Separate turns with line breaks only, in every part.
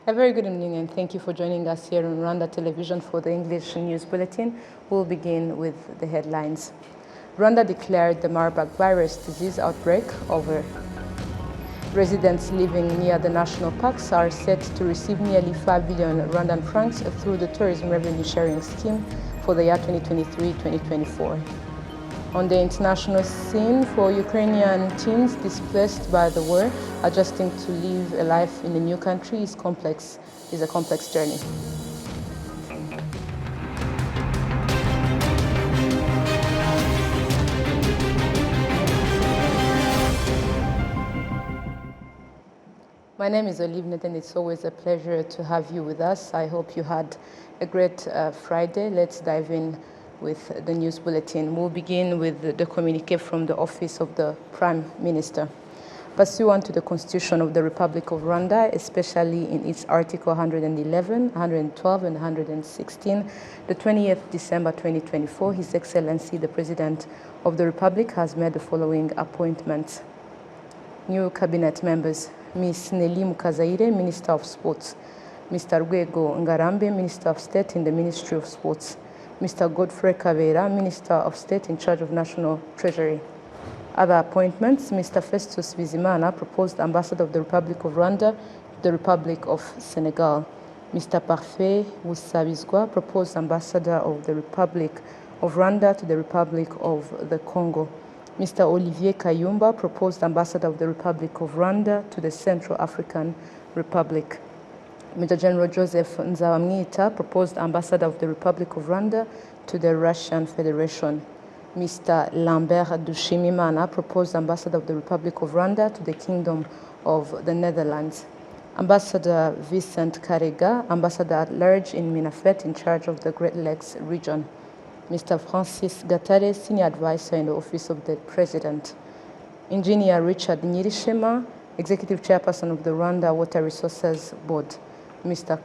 A very good evening and thank you for joining us here on Rwanda Television for the English News Bulletin. We'll begin with the headlines. Rwanda declared the Marburg virus disease outbreak over. Residents living near the national parks are set to receive nearly 5 billion Rwandan francs through the tourism revenue sharing scheme for the year 2023-2024. On the international scene, for Ukrainian teens displaced by the war, adjusting to live a life in a new country is a complex journey. My name is Olive Nathan. It's always a pleasure to have you with us. I hope you had a great Friday. Let's dive in with the news bulletin. We'll begin with the communiqué from the Office of the Prime Minister. Pursuant to the Constitution of the Republic of Rwanda, especially in its Article 111, 112, and 116, the 20th December 2024, His Excellency the President of the Republic has made the following appointments. New cabinet members: Ms. Nelly Mukazaire, Minister of Sports; Mr. Rwego Ngarambe, Minister of State in the Ministry of Sports; Mr. Godfrey Kabera, Minister of State in charge of National Treasury. Other appointments: Mr. Festus Bizimana, proposed Ambassador of the Republic of Rwanda to the Republic of Senegal; Mr. Parfait Busabizwa, proposed Ambassador of the Republic of Rwanda to the Republic of the Congo; Mr. Olivier Kayumba, proposed Ambassador of the Republic of Rwanda to the Central African Republic; Major General Joseph Nzabamwita, proposed Ambassador of the Republic of Rwanda to the Russian Federation; Mr. Lambert Dushimimana, proposed Ambassador of the Republic of Rwanda to the Kingdom of the Netherlands; Ambassador Vincent Karega, Ambassador at Large in Minafet in charge of the Great Lakes region; Mr. Francis Gatare, Senior Advisor in the Office of the President; Engineer Richard Nyirishema, Executive Chairperson of the Rwanda Water Resources Board; Mr.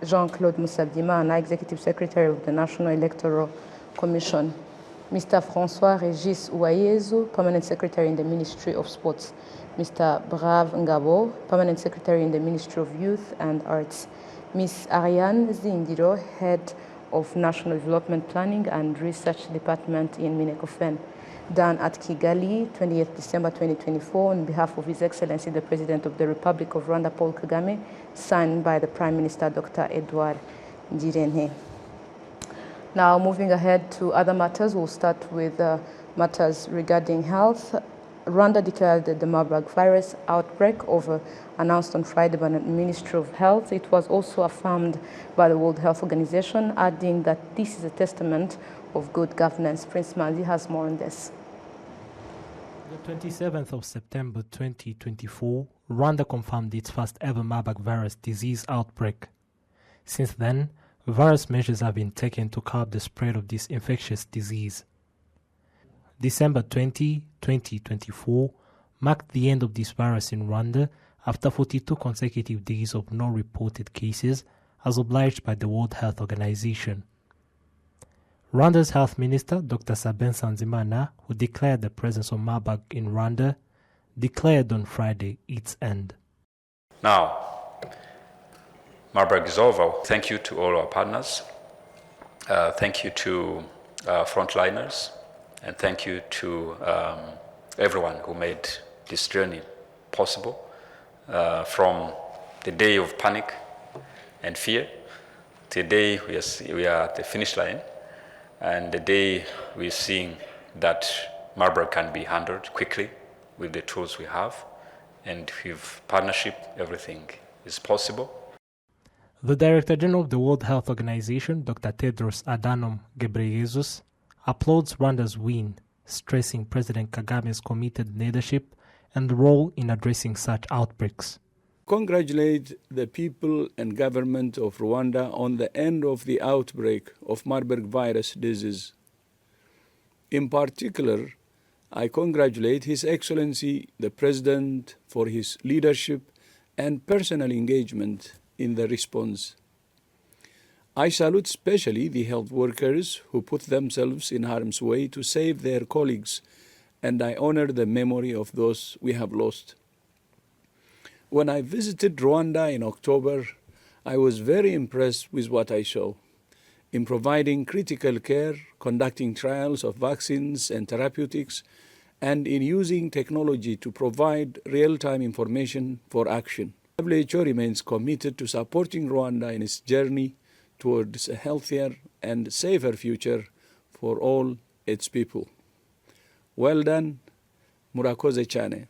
Jean-Claude Musabyimana, Executive Secretary of the National Electoral Commission; Mr. François Régis Uwayezu, Permanent Secretary in the Ministry of Sports; Mr. Brave Ngabo, Permanent Secretary in the Ministry of Youth and Arts; Ms. Ariane Zindiro, Head of National Development Planning and Research Department in Minekofen. Done at Kigali, 20th December 2024, on behalf of His Excellency the President of the Republic of Rwanda, Paul Kagame, signed by the Prime Minister, Dr. Edouard Ngirente. Now, moving ahead to other matters, we'll start with matters regarding health. Rwanda declared the Marburg virus outbreak announced on Friday by the Ministry of Health. It was also affirmed by the World Health Organization, adding that this is a testament of good governance. Prince Manzi has more on this.
The 27th of September 2024, Rwanda confirmed its first ever Marburg virus disease outbreak. Since then, various measures have been taken to curb the spread of this infectious disease. December 20, 2024 marked the end of this virus in Rwanda after 42 consecutive days of no reported cases, as obliged by the World Health Organization. Rwanda's Health Minister, Dr. Sabin Nsanzimana, who declared the presence of Marburg in Rwanda, declared on Friday its end.
Now, Marburg is over. Thank you to all our partners. Thank you to frontliners. And thank you to everyone who made this journey possible. From the day of panic and fear, to the day we are at the finish line, and the day we're seeing that Marburg can be handled quickly with the tools we have, and with partnership, everything is possible.
The Director General of the World Health Organization, Dr. Tedros Adhanom Ghebreyesus, applauds Rwanda's win, stressing President Kagame's committed leadership and role in addressing such outbreaks.
Congratulate the people and government of Rwanda on the end of the outbreak of Marburg virus disease. In particular, I congratulate His Excellency the President for his leadership and personal engagement in the response. I salute especially the health workers who put themselves in harm's way to save their colleagues, and I honor the memory of those we have lost. When I visited Rwanda in October, I was very impressed with what I saw. In providing critical care, conducting trials of vaccines and therapeutics, and in using technology to provide real-time information for action. WHO remains committed to supporting Rwanda in its journey towards a healthier and safer future for all its people. Well done, murakoze cyane.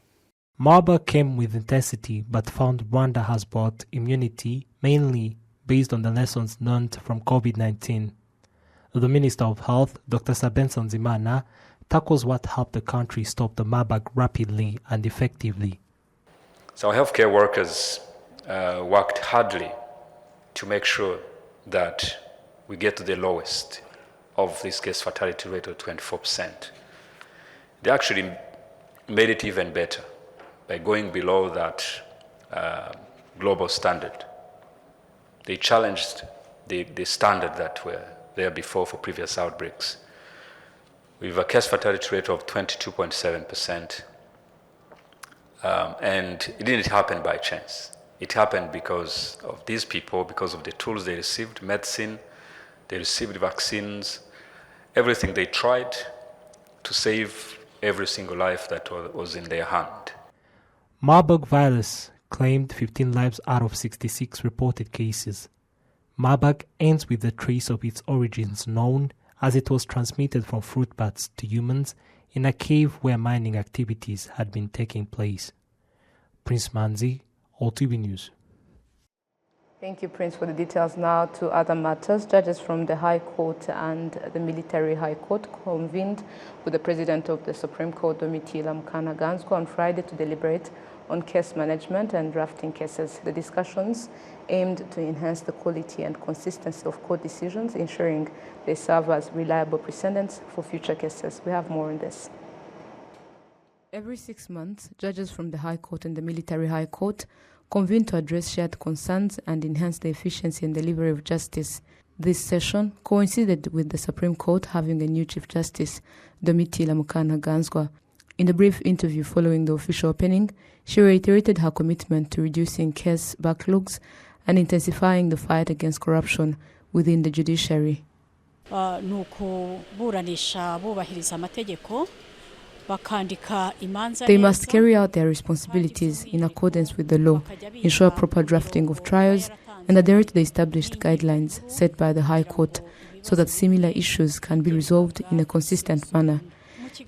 Marburg came with intensity but found Rwanda has brought immunity, mainly based on the lessons learned from COVID-19. The Minister of Health, Dr. Sabenson Zimana, tackles what helped the country stop the Marburg rapidly and effectively.
So our healthcare workers worked hardly to make sure that we get to the lowest of this case fatality rate of 24%. They actually made it even better by going below that global standard. They challenged the standard that were there before for previous outbreaks. We have a case fatality rate of 22.7%. And it didn't happen by chance. It happened because of these people, because of the tools they received, medicine, they received vaccines, everything they tried to save every single life that was in their hand.
Marburg virus claimed 15 lives out of 66 reported cases. Marburg ends with the trace of its origins known as it was transmitted from fruit bats to humans in a cave where mining activities had been taking place. Prince Manzi, RwandaTV News.
Thank you, Prince, for the details. Now to other matters. Judges from the High Court and the Military High Court convened with the President of the Supreme Court, Domitila Mukanaganzwa, on Friday to deliberate on case management and drafting cases. The discussions aimed to enhance the quality and consistency of court decisions, ensuring they serve as reliable precedents for future cases. We have more on this. Every 6 months, judges from the High Court and the Military High Court convene to address shared concerns and enhance the efficiency and delivery of justice. This session coincided with the Supreme Court having a new Chief Justice, Domitila Mukanaganzwa. In a brief interview following the official opening, she reiterated her commitment to reducing case backlogs and intensifying the fight against corruption within the judiciary. They must carry out their responsibilities in accordance with the law, ensure proper drafting of trials, and adhere to the established guidelines set by the High Court so that similar issues can be resolved in a consistent manner.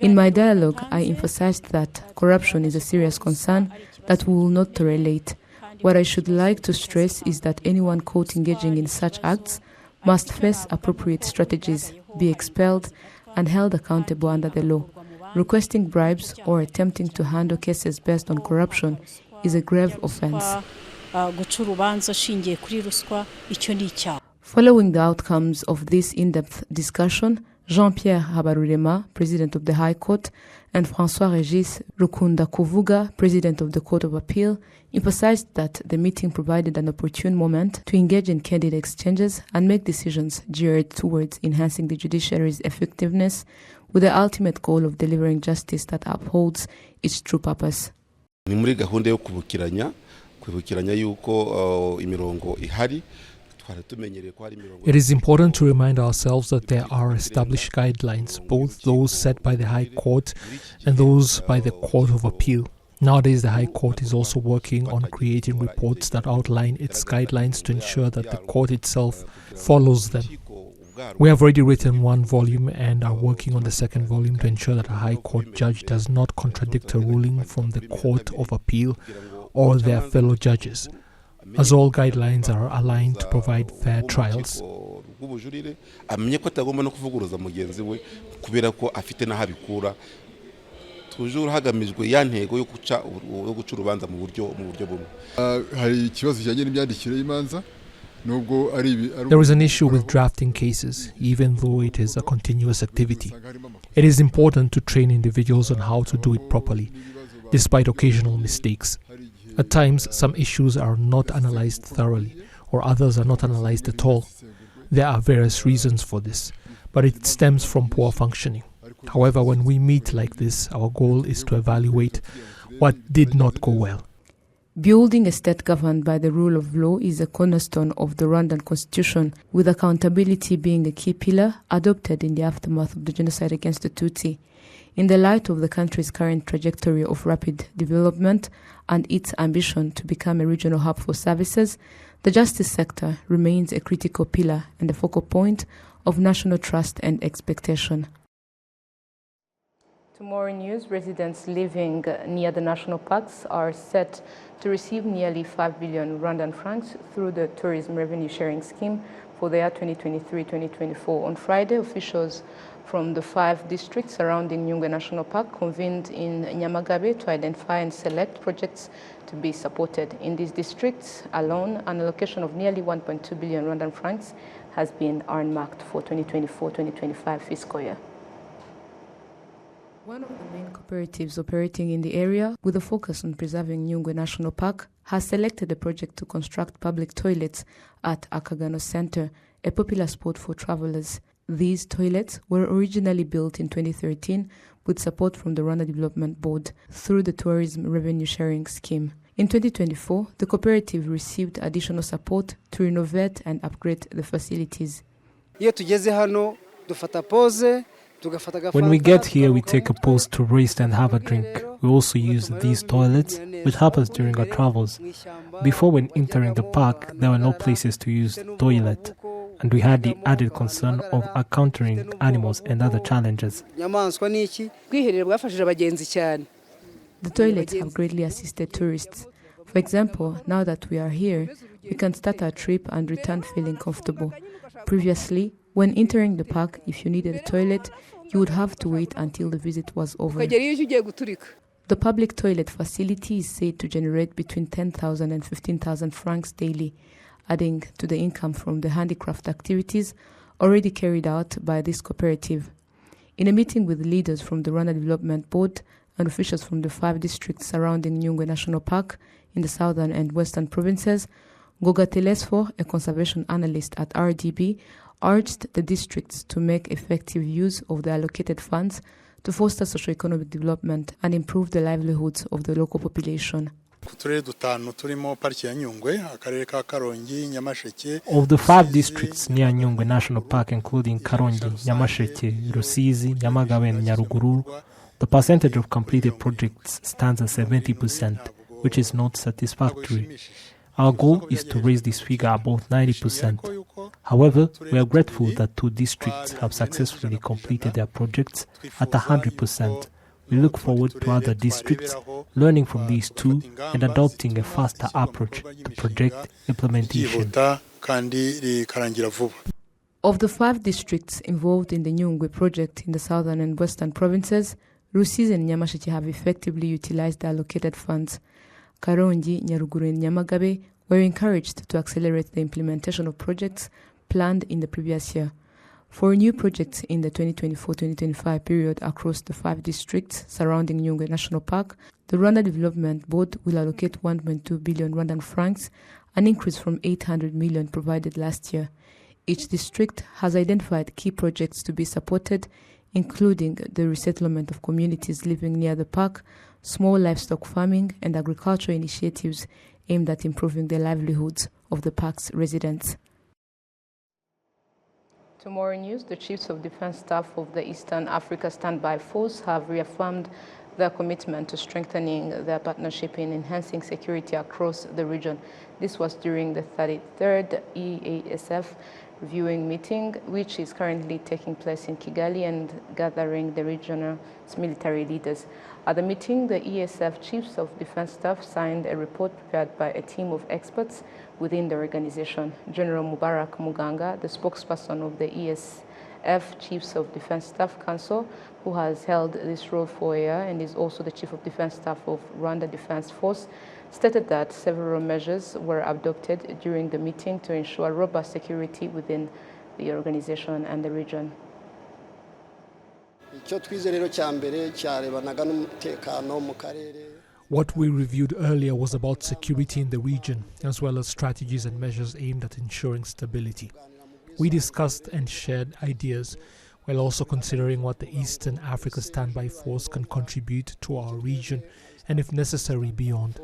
In my dialogue, I emphasized that corruption is a serious concern that we will not tolerate. What I should like to stress is that anyone caught engaging in such acts must face appropriate strategies, be expelled, and held accountable under the law. Requesting bribes or attempting to handle cases based on corruption is a grave offense. Following the outcomes of this in-depth discussion, Jean-Pierre Habarurema, President of the High Court, and François-Régis Rukundakuvuga, President of the Court of Appeal, emphasized that the meeting provided an opportune moment to engage in candid exchanges and make decisions geared towards enhancing the judiciary's effectiveness with the ultimate goal of delivering justice that upholds its true purpose.
Ni muri gahunda yo kwibukiranya yuko imirongo ihari.
It is important to remind ourselves that there are established guidelines, both those set by the High Court and those by the Court of Appeal. Nowadays, the High Court is also working on creating reports that outline its guidelines to ensure that the court itself follows them. We have already written one volume and are working on the second volume to ensure that a High Court judge does not contradict a ruling from the Court of Appeal or their fellow judges, as all guidelines are aligned to provide fair trials. There is an issue with drafting cases, even though it is a continuous activity. It is important to train individuals on how to do it properly, despite occasional mistakes. At times, some issues are not analyzed thoroughly, or others are not analyzed at all. There are various reasons for this, but it stems from poor functioning. However, when we meet like this, our goal is to evaluate what did not go well.
Building a state governed by the rule of law is a cornerstone of the Rwandan constitution, with accountability being a key pillar adopted in the aftermath of the genocide against the Tutsi. In the light of the country's current trajectory of rapid development and its ambition to become a regional hub for services, the justice sector remains a critical pillar and a focal point of national trust and expectation. Tomorrow news, residents living near the national parks are set to receive nearly 5 billion Rwandan francs through the tourism revenue sharing scheme for the year 2023-2024. On Friday, officials from the 5 districts surrounding Nyungwe National Park convened in Nyamagabe to identify and select projects to be supported. In these districts alone, an allocation of nearly 1.2 billion Rwandan francs has been earmarked for 2024-2025 fiscal year. One of the main cooperatives operating in the area, with a focus on preserving Nyungwe National Park, has selected a project to construct public toilets at Akagano Center, a popular spot for travelers. These toilets were originally built in 2013 with support from the Rwanda Development Board through the Tourism Revenue Sharing Scheme. In 2024, the cooperative received additional support to renovate and upgrade the facilities.
When we get here, we take a pause to rest and have a drink. We also use these toilets, which help us during our travels. Before, when entering the park, there were no places to use toilet, and we had the added concern of encountering animals and other challenges.
The toilets have greatly assisted tourists. For example, now that we are here, we can start our trip and return feeling comfortable. Previously, when entering the park, if you needed a toilet, you would have to wait until the visit was over. The public toilet facility is said to generate between 10,000 and 15,000 francs daily, adding to the income from the handicraft activities already carried out by this cooperative. In a meeting with leaders from the Rwanda Development Board and officials from the 5 districts surrounding Nyungwe National Park in the southern and western provinces, Goga Telesfo, a conservation analyst at RDB, urged the districts to make effective use of the allocated funds to foster socio-economic development and improve the livelihoods of the local population.
Of the 5 districts near Nyungwe National Park, including Karongi, Nyamasheke, Rusizi, Nyamagabe and Nyaruguru, the percentage of completed projects stands at 70%, which is not satisfactory. Our goal is to raise this figure above 90%. However, we are grateful that 2 districts have successfully completed their projects at 100%. We look forward to other districts learning from these 2 and adopting a faster approach to project implementation.
Of the 5 districts involved in the Nyungwe project in the southern and western provinces, Rusizi and Nyamasheke have effectively utilized the allocated funds. Karongi, Nyaruguru and Nyamagabe were encouraged to accelerate the implementation of projects planned in the previous year. For new projects in the 2024-2025 period across the 5 districts surrounding Nyungwe National Park, the Rwanda Development Board will allocate 1.2 billion Rwandan francs, an increase from 800 million provided last year. Each district has identified key projects to be supported, including the resettlement of communities living near the park, small livestock farming and agricultural initiatives aimed at improving the livelihoods of the park's residents. Tomorrow news, the Chiefs of Defense Staff of the Eastern Africa Standby Force have reaffirmed their commitment to strengthening their partnership in enhancing security across the region. This was during the 33rd EASF reviewing meeting, which is currently taking place in Kigali and gathering the region's military leaders. At the meeting, the ESF Chiefs of Defense Staff signed a report prepared by a team of experts within the organization. General Mubarak Muganga, the spokesperson of the ESF Chiefs of Defense Staff Council, who has held this role for a year and is also the Chief of Defense Staff of Rwanda Defense Force, stated that several measures were adopted during the meeting to ensure robust security within the organization and the region.
What we reviewed earlier was about security in the region, as well as strategies and measures aimed at ensuring stability. We discussed and shared ideas, while also considering what the Eastern Africa Standby Force can contribute to our region, and if necessary, beyond.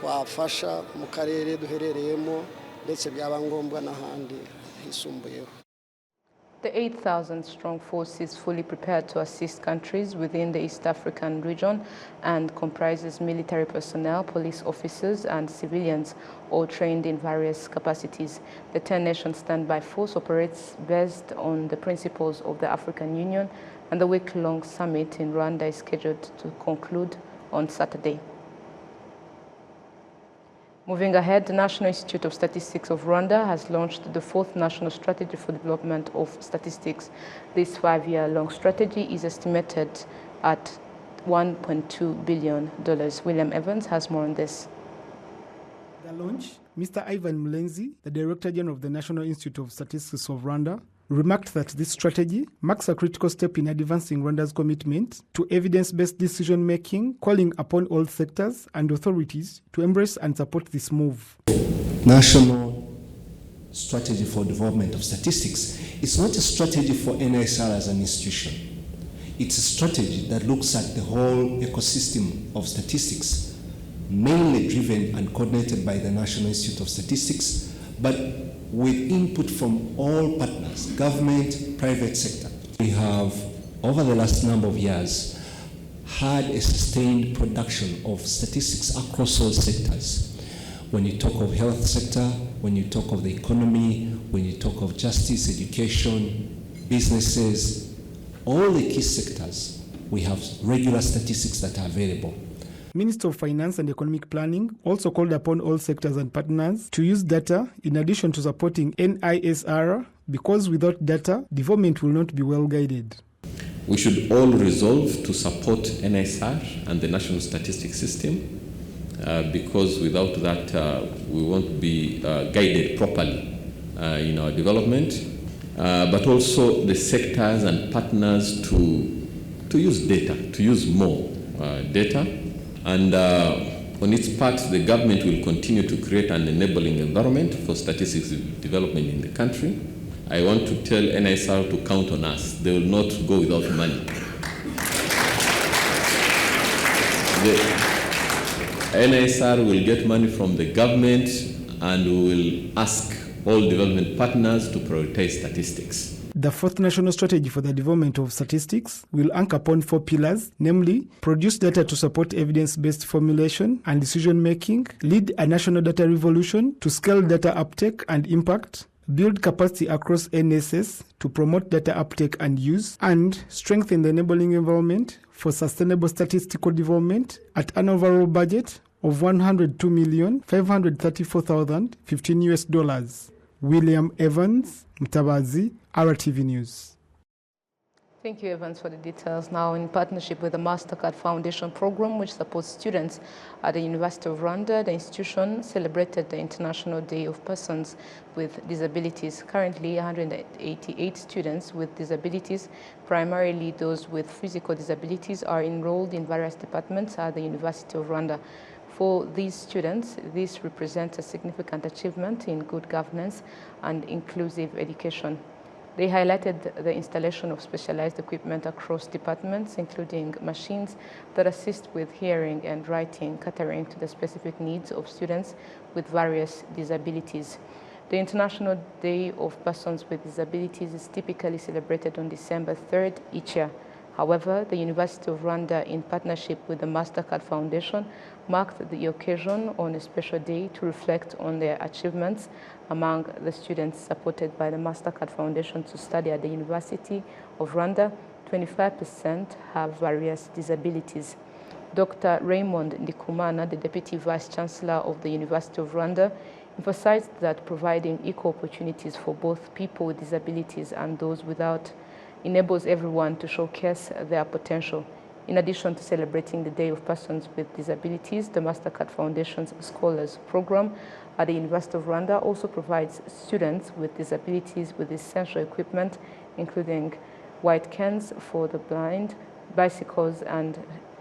twafasha mu karere duherereyemo ndetse byaba ngombwa n'ahandi hisumbuyeho.
The 8,000-strong force is fully prepared to assist countries within the East African region and comprises military personnel, police officers, and civilians, all trained in various capacities. The 10-nation standby force operates based on the principles of the African Union, and the week-long summit in Rwanda is scheduled to conclude on Saturday. Moving ahead, the National Institute of Statistics of Rwanda has launched the 4th National Strategy for Development of Statistics. This 5-year-long strategy is estimated at $1.2 billion. William Evans has more on this.
The launch, Mr. Ivan Mulenzi, the Director General of the National Institute of Statistics of Rwanda, remarked that this strategy marks a critical step in advancing Rwanda's commitment to evidence-based decision-making, calling upon all sectors and authorities to embrace and support this move.
National Strategy for Development of Statistics is not a strategy for NSR as an institution. It's a strategy that looks at the whole ecosystem of statistics, mainly driven and coordinated by the National Institute of Statistics, but with input from all partners, government, private sector. We have, over the last number of years, had a sustained production of statistics across all sectors. When you talk of health sector, when you talk of the economy, when you talk of justice, education, businesses, all the key sectors, we have regular statistics that are available.
Minister of Finance and Economic Planning also called upon all sectors and partners to use data in addition to supporting NISR, because without data, development will not be well guided.
We should all resolve to support NISR and the National Statistics System because without that we won't be guided properly in our development, but also the sectors and partners to use data, to use more data. And on its part, the government will continue to create an enabling environment for statistics development in the country. I want to tell NISR to count on us. They will not go without money. The NISR will get money from the government, and we will ask all development partners to prioritize statistics.
The 4th National Strategy for the Development of Statistics will anchor upon 4 pillars, namely, produce data to support evidence-based formulation and decision-making, lead a national data revolution to scale data uptake and impact, build capacity across NSS to promote data uptake and use, and strengthen the enabling environment for sustainable statistical development at an overall budget of $102,534,015. William Evans, Mutabazi, RwandaTV News.
Thank you, Evans, for the details. Now, in partnership with the MasterCard Foundation program, which supports students at the University of Rwanda, the institution celebrated the International Day of Persons with Disabilities. Currently, 188 students with disabilities, primarily those with physical disabilities, are enrolled in various departments at the University of Rwanda. For these students, this represents a significant achievement in good governance and inclusive education. They highlighted the installation of specialized equipment across departments, including machines that assist with hearing and writing, catering to the specific needs of students with various disabilities. The International Day of Persons with Disabilities is typically celebrated on December 3rd each year. However, the University of Rwanda, in partnership with the MasterCard Foundation, marked the occasion on a special day to reflect on their achievements. Among the students supported by the MasterCard Foundation to study at the University of Rwanda, 25% have various disabilities. Dr. Raymond Ndikumana, the Deputy Vice Chancellor of the University of Rwanda, emphasized that providing equal opportunities for both people with disabilities and those without enables everyone to showcase their potential. In addition to celebrating the Day of Persons with Disabilities, the MasterCard Foundation's Scholars Program at the University of Rwanda also provides students with disabilities with essential equipment, including white cans for the blind, bicycles, and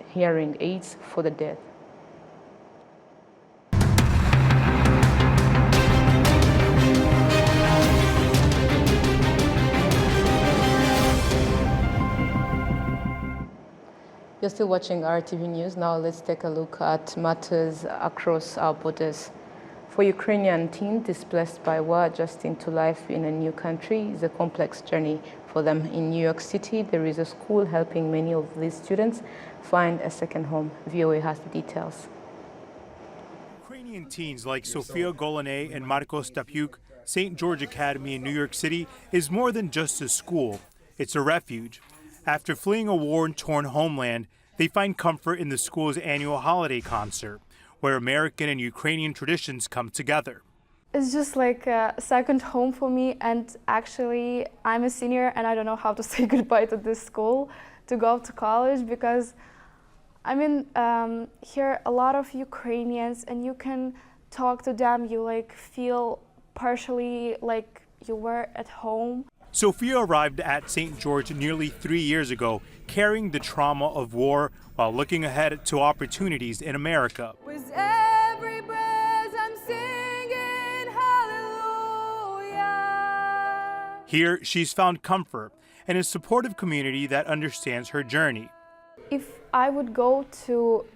hearing aids for the deaf. You're still watching RTV News. Now let's take a look at matters across our borders. For Ukrainian teens displaced by war, adjusting to life in a new country is a complex journey for them. In New York City, there is a school helping many of these students find a second home. VOA has the details.
Ukrainian teens like Sofia Golane and Markos Tapyuk, St. George Academy in New York City is more than just a school. It's a refuge. After fleeing a war-torn homeland, they find comfort in the school's annual holiday concert, where American and Ukrainian traditions come together.
It's just like a second home for me, and actually I'm a senior and I don't know how to say goodbye to this school to go to college, because I mean, here a lot of Ukrainians and you can talk to them, you like feel partially like you were at home.
Sophia arrived at St. George nearly 3 years ago, carrying the trauma of war while looking ahead to opportunities in America.
With every breath I'm singing hallelujah.
Here, she's found comfort and a supportive community that understands her journey.
If I would go to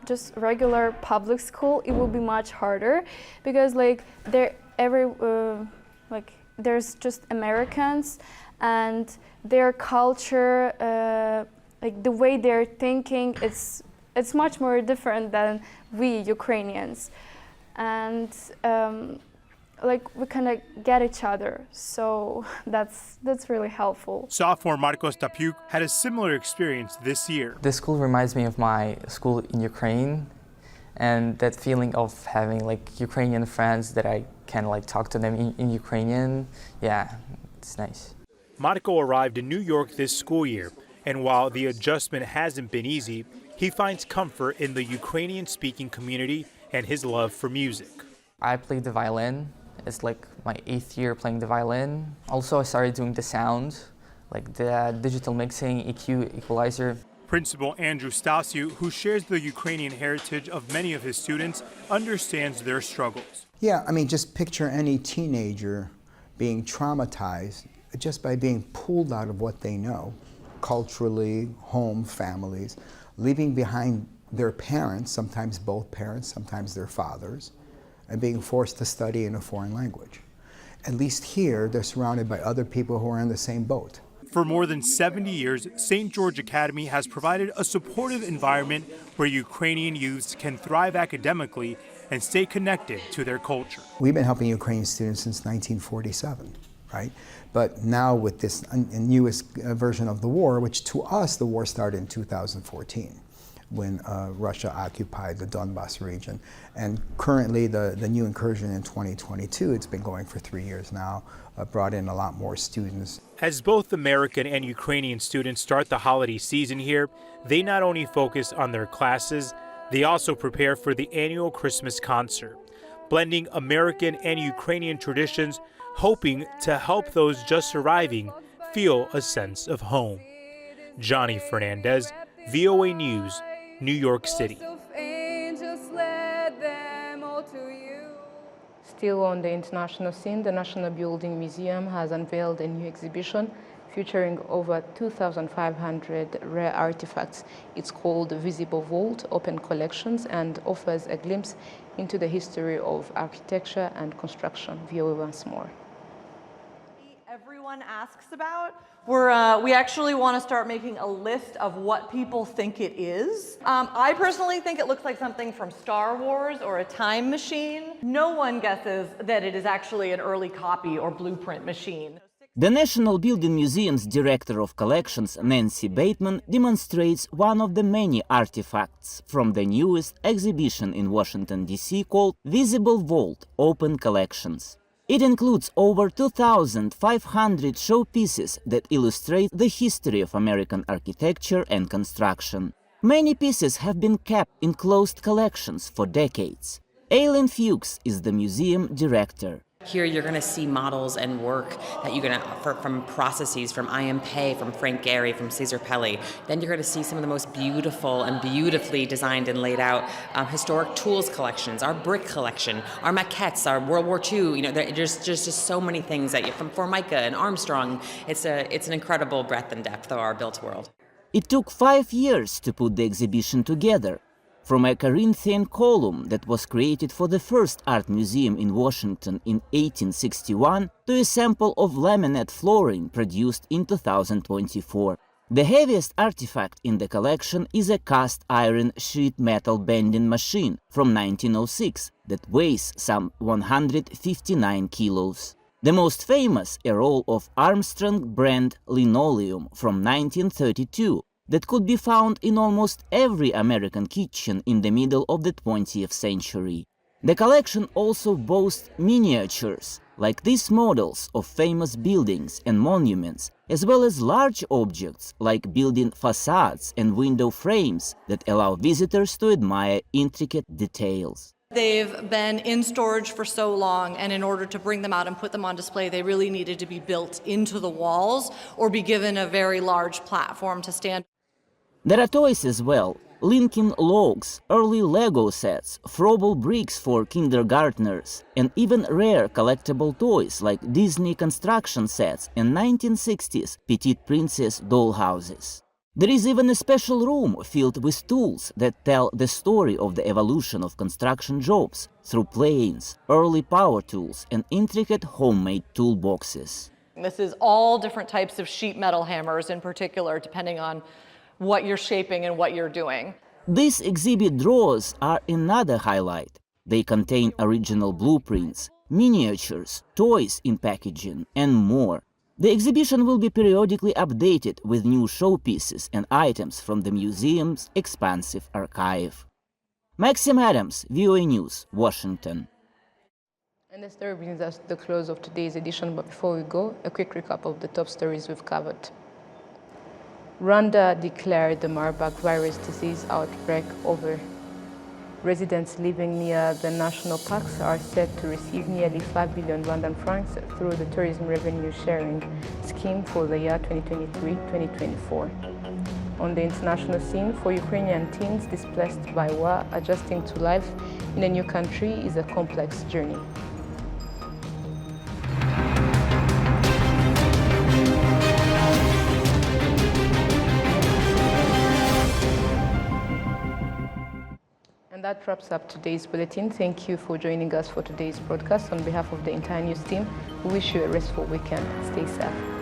just regular public school, it would be much harder, because like there's just Americans and their culture, like the way they're thinking, it's much more different than we Ukrainians, and like we kind of get each other, so that's really helpful.
Sophomore Markos Tapyuk had a similar experience this year.
This school reminds me of my school in Ukraine, and that feeling of having like Ukrainian friends that I can like talk to them in Ukrainian. Yeah, it's nice.
Marko arrived in New York this school year, and while the adjustment hasn't been easy, he finds comfort in the Ukrainian-speaking community and his love for music.
I play the violin. It's like my 8th year playing the violin. Also, I started doing the sound, like the digital mixing, EQ, equalizer.
Principal Andrew Stasiu, who shares the Ukrainian heritage of many of his students, understands their struggles.
Yeah, I mean, just picture any teenager being traumatized just by being pulled out of what they know, culturally, home, families, leaving behind their parents, sometimes both parents, sometimes their fathers, and being forced to study in a foreign language. At least here, they're surrounded by other people who are in the same boat.
For more than 70 years, St. George Academy has provided a supportive environment where Ukrainian youths can thrive academically and stay connected to their culture.
We've been helping Ukrainian students since 1947, right? But now with this newest version of the war, which to us, the war started in 2014. When Russia occupied the Donbas region. And currently the new incursion in 2022, it's been going for 3 years now, brought in a lot more students.
As both American and Ukrainian students start the holiday season here, they not only focus on their classes, they also prepare for the annual Christmas concert, blending American and Ukrainian traditions, hoping to help those just arriving feel a sense of home. Johnny Fernandez, VOA News, New York City.
Still on the international scene, the National Building Museum has unveiled a new exhibition featuring over 2,500 rare artifacts. It's called Visible Vault Open Collections and offers a glimpse into the history of architecture and construction. VOA once more.
Everyone asks about. We actually want to start making a list of what people think it is. I personally think it looks like something from Star Wars or a time machine. No one guesses that it is actually an early copy or blueprint machine.
The National Building Museum's Director of Collections, Nancy Bateman, demonstrates one of the many artifacts from the newest exhibition in Washington, D.C. called Visible Vault Open Collections. It includes over 2,500 showpieces that illustrate the history of American architecture and construction. Many pieces have been kept in closed collections for decades. Aileen Fuchs is the museum director.
Here you're going to see models and work that you're going to, from processes, from I.M. Pei, from Frank Gehry, from Cesar Pelli. Then you're going to see some of the most beautiful and beautifully designed and laid out historic tools collections, our brick collection, our maquettes, our World War II. You know, there's just so many things that from Formica and Armstrong. It's an incredible breadth and depth of our built world.
It took 5 years to put the exhibition together, from a Corinthian column that was created for the first art museum in Washington in 1861 to a sample of laminate flooring produced in 2024. The heaviest artifact in the collection is a cast iron sheet metal bending machine from 1906 that weighs some 159 kilos. The most famous, a roll of Armstrong brand linoleum from 1932 that could be found in almost every American kitchen in the middle of the 20th century. The collection also boasts miniatures, like these models of famous buildings and monuments, as well as large objects like building facades and window frames that allow visitors to admire intricate details.
They've been in storage for so long, and in order to bring them out and put them on display, they really needed to be built into the walls or be given a very large platform to stand.
There are toys as well: Lincoln logs, early Lego sets, Frobel bricks for kindergartners, and even rare collectible toys like Disney construction sets and 1960s Petite Princess dollhouses. There is even a special room filled with tools that tell the story of the evolution of construction jobs through planes, early power tools, and intricate homemade toolboxes.
This is all different types of sheet metal hammers in particular, depending on what you're shaping and what you're doing.
These exhibit drawers are another highlight. They contain original blueprints, miniatures, toys in packaging, and more. The exhibition will be periodically updated with new showpieces and items from the museum's expansive archive. Maxim Adams, VOA News, Washington.
And the story brings us to the close of today's edition, but before we go, a quick recap of the top stories we've covered. Rwanda declared the Marburg virus disease outbreak over. Residents living near the national parks are set to receive nearly 5 billion Rwandan francs through the tourism revenue sharing scheme for the year 2023-2024. On the international scene, for Ukrainian teens displaced by war, adjusting to life in a new country is a complex journey. And that wraps up today's bulletin. Thank you for joining us for today's broadcast. On behalf of the entire news team, we wish you a restful weekend. Stay safe.